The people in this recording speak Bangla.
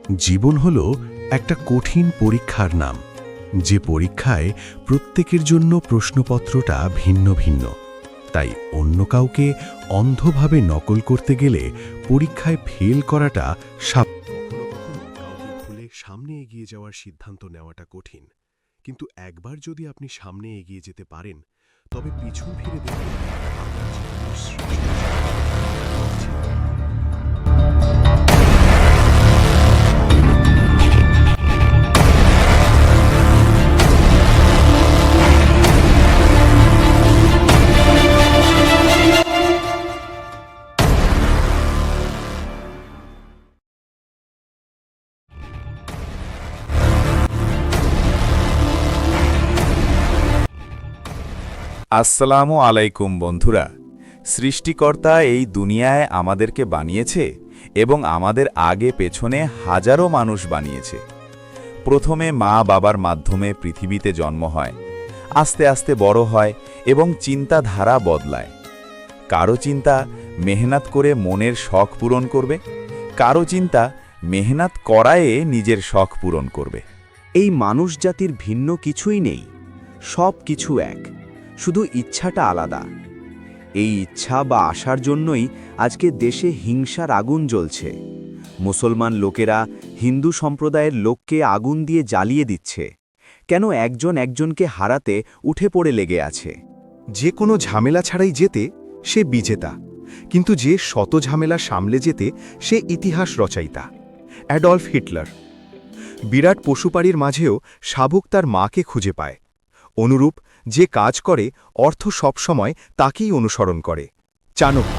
জীবন হল একটা কঠিন পরীক্ষার নাম, যে পরীক্ষায় প্রত্যেকের জন্য প্রশ্নপত্রটা ভিন্ন ভিন্ন। তাই অন্য কাউকে অন্ধভাবে নকল করতে গেলে পরীক্ষায় ফেল করাটা কখনো কখনো কাউকে ভুলে সামনে এগিয়ে যাওয়ার সিদ্ধান্ত নেওয়াটা কঠিন, কিন্তু একবার যদি আপনি সামনে এগিয়ে যেতে পারেন, তবে পিছন ফিরে দেখুন আপনার জীবনের শ্রেষ্ঠ আসসালামু আলাইকুম বন্ধুরা। সৃষ্টিকর্তা এই দুনিয়ায় আমাদেরকে বানিয়েছে এবং আমাদের আগে পেছনে হাজারো মানুষ বানিয়েছে। প্রথমে মা বাবার মাধ্যমে পৃথিবীতে জন্ম হয়, আস্তে আস্তে বড় হয় এবং চিন্তাধারা বদলায়। কারো চিন্তা মেহনত করে মনের শখ পূরণ করবে, কারো চিন্তা মেহনত করায়ে নিজের শখ পূরণ করবে। এই মানুষ জাতির ভিন্ন কিছুই নেই, সব কিছু এক, শুধু ইচ্ছাটা আলাদা। এই ইচ্ছা বা আশার জন্যই আজকে দেশে হিংসার আগুন জ্বলছে। মুসলমান লোকেরা হিন্দু সম্প্রদায়ের লোককে আগুন দিয়ে জ্বালিয়ে দিচ্ছে। কেন একজন একজনকে হারাতে উঠে পড়ে লেগে আছে? যে কোনো ঝামেলা ছাড়াই যেতে সে বিজেতা, কিন্তু যে শত ঝামেলা সামলে যেতে সে ইতিহাস রচয়িতা। Adolf Hitler. বিরাট পশুপাড়ির মাঝেও শাবক তার মাকে খুঁজে পায়। অনুরূপ, যে কাজ করে অর্থ সবসময় তাকেই অনুসরণ করে। চাণক্য।